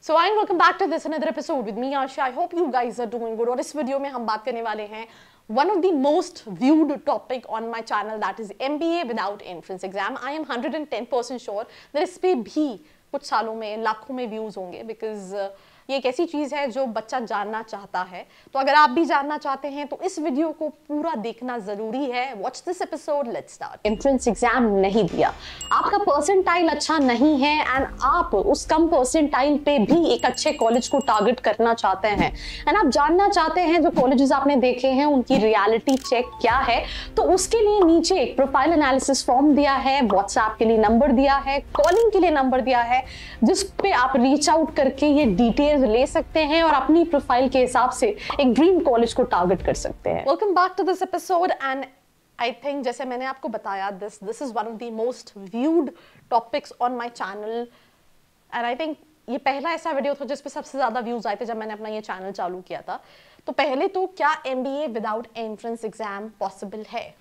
So hi and welcome back to this another episode with me Asha. I hope you guys are doing good. और इस video में हम बात करने वाले हैं one of the most viewed topic on my channel, that is MBA without entrance exam. I am 110% sure that इस पे भी कुछ सालों में लाखों में व्यूज होंगे because ये एक ऐसी चीज है जो बच्चा जानना चाहता है. तो अगर आप भी जानना चाहते हैं तो इस वीडियो को पूरा देखना जरूरी है. Watch this episode, let's start. Entrance exam नहीं दिया, आपका परसेंटाइल अच्छा नहीं है एंड आप उस कम परसेंटाइल पे भी एक अच्छे कॉलेज को टारगेट करना चाहते हैं एंड आप जानना चाहते हैं जो कॉलेजेस आपने देखे हैं उनकी रियलिटी चेक क्या है, तो उसके लिए नीचे एक प्रोफाइल एनालिसिस फॉर्म दिया है, व्हाट्सएप के लिए नंबर दिया है, कॉलिंग के लिए नंबर दिया है, जिस पे आप रीच आउट करके ये डिटेल ले सकते हैं और अपनी प्रोफाइल के हिसाब से एक ड्रीम कॉलेज को टारगेट कर सकते हैं. Welcome back to this episode and I think जैसे मैंने आपको बताया this is one of the most viewed topics on my channel and I think ये पहला ऐसा वीडियो था जिस पे सबसे ज्यादा व्यूज आए थे जब मैंने अपना ये चैनल चालू किया था. तो पहले तो क्या MBA without entrance exam possible है?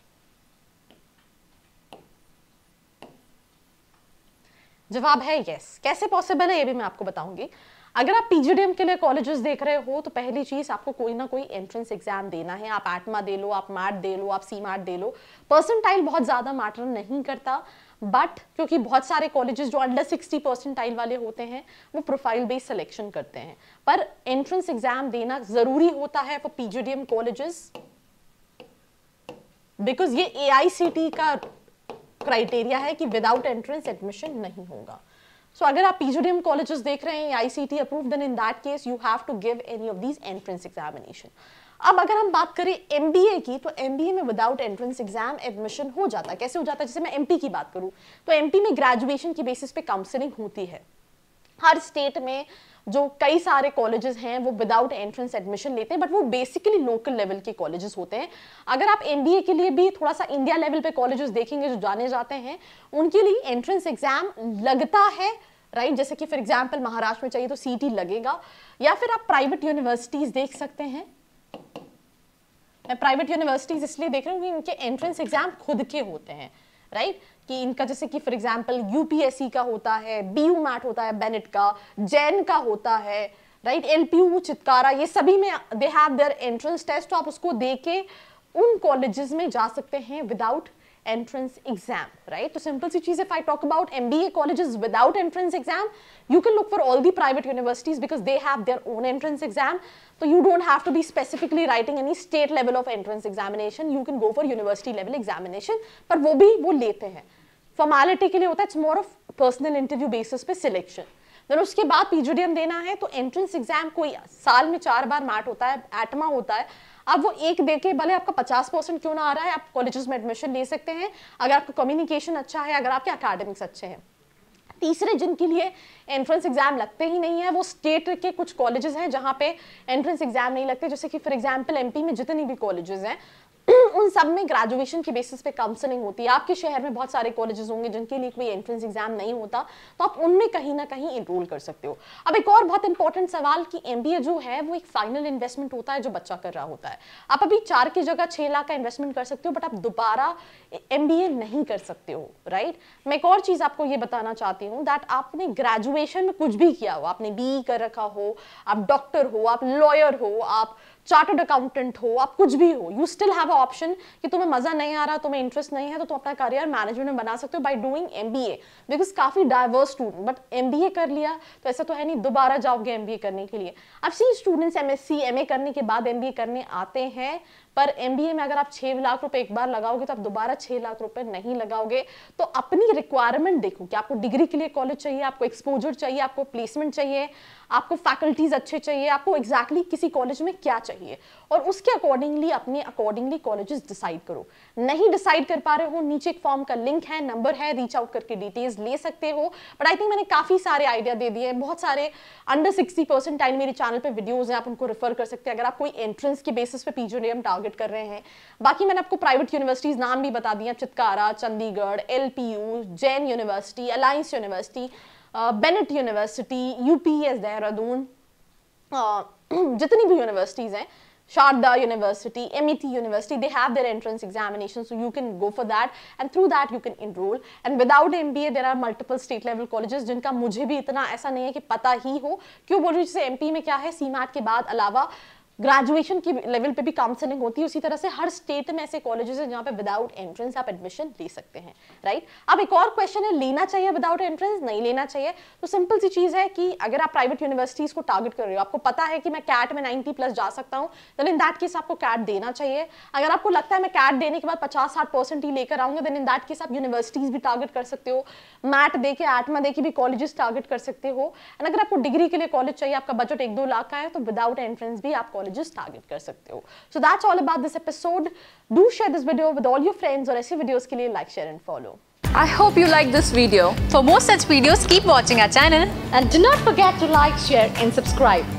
जवाब है यस. कैसे पॉसिबल है ये भी मैं आपको बताऊंगी. अगर आप PGDM के लिए कॉलेजेस देख रहे हो तो पहली चीज आपको कोई ना कोई एंट्रेंस एग्जाम देना है. आप ATMA दे लो, आप मैट दे लो, आप CMAT दे लो. परसेंटाइल बहुत ज्यादा मैटर नहीं करता, बट क्योंकि बहुत सारे कॉलेजेस जो अंडर 60 परसेंटाइल वाले होते हैं वो प्रोफाइल बेस्ड सिलेक्शन करते हैं, पर एंट्रेंस एग्जाम देना जरूरी होता है फॉर PGDM कॉलेजेस बिकॉज ये AICTE का क्राइटेरिया है कि विदाउट एंट्रेंस एडमिशन नहीं होगा. So अगर आप PGDM colleges देख रहे हैं ICT approved, then in that case you have to give any of these entrance examination. अब अगर हम बात करें MBA की, तो MBA में विदाउट एंट्रेंस एग्जाम एडमिशन हो जाता है. कैसे हो जाता है? जैसे मैं MP की बात करूं तो MP में ग्रेजुएशन की बेसिस पे काउंसलिंग होती है. हर स्टेट में जो कई सारे कॉलेजेस हैं वो विदाउट एंट्रेंस एडमिशन लेते हैं, बट वो बेसिकली लोकल लेवल के कॉलेजेस होते हैं. अगर आप MBA के लिए भी थोड़ा सा इंडिया लेवल पे कॉलेजेस देखेंगे जो जाने जाते हैं, उनके लिए एंट्रेंस एग्जाम लगता है, राइट? जैसे कि फॉर एग्जांपल महाराष्ट्र में चाहिए तो CT लगेगा, या फिर आप प्राइवेट यूनिवर्सिटीज देख सकते हैं. मैं प्राइवेट यूनिवर्सिटीज इसलिए देख रही हूँ कि इनके एंट्रेंस एग्जाम खुद के होते हैं, राइट? कि इनका जैसे कि फॉर एग्जांपल UPSC का होता है, BU मैट होता है, बेनेट का, जैन का होता है, राइट? LPU चित्कारा, ये सभी में they have their entrance test. तो आप उसको देके उन कॉलेजेस में जा सकते हैं without entrance exam, right? So simple सी चीज. If I talk about MBA colleges without entrance exam, you can look for all the private universities because they have their own entrance exam. So you don't have to be specifically writing any state level of entrance examination. You can go for university level examination. पर वो भी वो लेते हैं, formality के लिए होता है. It's more of personal interview basis पे selection. then उसके बाद PGDM देना है तो एंट्रेंस एग्जाम कोई साल में 4 बार मैट होता है, ATMA होता है. अब वो एक देके भले आपका 50% क्यों ना आ रहा है, आप कॉलेजेस में एडमिशन ले सकते हैं अगर आपका कम्युनिकेशन अच्छा है, अगर आपके एकेडमिक्स अच्छे हैं. तीसरे जिनके लिए एंट्रेंस एग्जाम लगते ही नहीं है वो स्टेट के कुछ कॉलेजेस हैं जहां पे एंट्रेंस एग्जाम नहीं लगते. जैसे कि फॉर एग्जांपल MP में जितनी भी कॉलेजेस हैं उन सब में ग्रेजुएशन की बेसिस पे काउंसलिंग होती है. आपके शहर में बहुत सारे कॉलेजेस होंगे जिनके लिए कोई एंट्रेंस एग्जाम नहीं होता, तो आप उनमें कहीं ना कहीं एनरोल कर सकते हो. अब एक और बहुत इंपॉर्टेंट सवाल कि MBA जो है वो एक फाइनल इन्वेस्टमेंट होता है जो बच्चा कर रहा होता है. आप अभी 4 की जगह 6 लाख का इन्वेस्टमेंट कर सकते हो, बट आप दोबारा MBA नहीं कर सकते हो, राइट? मैं एक और चीज आपको ये बताना चाहती हूँ दैट आपने ग्रेजुएशन में कुछ भी किया हो, आपने BE कर रखा हो, आप डॉक्टर हो, आप लॉयर हो, आप चार्टर्ड अकाउंटेंट हो, आप कुछ भी हो, you still have a option कि तुम्हें मजा नहीं आ रहा, तुम्हें इंटरेस्ट नहीं है, तो तुम अपना करियर मैनेजमेंट में बना सकते हो बाय डूइंग MBA. बिकॉज काफी डाइवर्स स्टूडेंट, बट MBA कर लिया तो ऐसा तो है नहीं दोबारा जाओगे MBA करने के लिए. अब सी स्टूडेंट्स MSc MA करने के बाद MBA करने आते हैं, पर MBA में अगर आप 6 लाख रुपए एक बार लगाओगे तो आप दोबारा 6 लाख रुपए नहीं लगाओगे. तो अपनी रिक्वायरमेंट देखो कि आपको डिग्री के लिए कॉलेज चाहिए, आपको एक्सपोजर चाहिए, आपको प्लेसमेंट चाहिए, आपको फैकल्टीज अच्छे चाहिए, आपको एग्जैक्टली किसी कॉलेज में क्या चाहिए, और उसके अकॉर्डिंगली अपने अकॉर्डिंगली कॉलेजेस डिसाइड करो. नहीं डिसाइड कर पा रहे हो, नीचे एक फॉर्म का लिंक है, नंबर है, रीच आउट करके डिटेल्स ले सकते हो. बट आई थिंक मैंने काफी सारे आइडिया दे दिए. बहुत सारे अंडर 60 परसेंटाइल मेरे चैनल पे वीडियोज हैं, आप उनको रेफर कर सकते हैं अगर आप कोई एंट्रेंस के बेसिस पे PGDM टारगेट कर रहे हैं. बाकी मैंने आपको प्राइवेट यूनिवर्सिटीज नाम भी बता दिया, Chitkara, Chandigarh, LPU, Jain university, alliance university, Bennett university, UPS Dehradun, जितनी भी यूनिवर्सिटीज हैं Sharda University, MET University, they have their entrance examination, so you can go for that and through that you can enroll. And without MBA there are multiple state level colleges जिनका मुझे भी इतना ऐसा नहीं है कि पता ही हो, क्यों बोल रही हूँ, जैसे MP में क्या है, CMAT के बाद अलावा ग्रेजुएशन की लेवल पे भी काउंसलिंग होती है, उसी तरह से हर स्टेट में ऐसे कॉलेजेस हैं जहाँ पे विदाउट एंट्रेंस आप एडमिशन ले सकते हैं, राइट। अब एक और क्वेश्चन है, लेना चाहिए विदाउट एंट्रेंस, नहीं लेना चाहिए? तो सिंपल सी चीज है कि अगर आप प्राइवेट यूनिवर्सिटीज को टारगेट कर रहे हो, आपको पता है कि मैं कैट में 90+ जा सकता हूँ, देन इन दैट केस आपको कैट देना चाहिए। अगर आपको लगता है मैं कैट देने के बाद 50-60% ही लेकर आऊंगा, देन इन दैट केस आप यूनिवर्सिटीज भी टारगेट कर सकते हो, मैट दे के एटमा दे के भी कॉलेजेस टारगेट कर सकते हो। एंड अगर आपको डिग्री के लिए कॉलेज चाहिए, आपका बजट 1-2 लाख का है, तो विदाउट एंट्रेंस भी आप कॉलेजेस टारगेट कर सकते हो। So that's all about this episode. Do share this video with all your friends और ऐसे वीडियोस के लिए like, share and follow. I hope you like this video. For more such videos, keep watching our channel and do not forget to like, share and subscribe.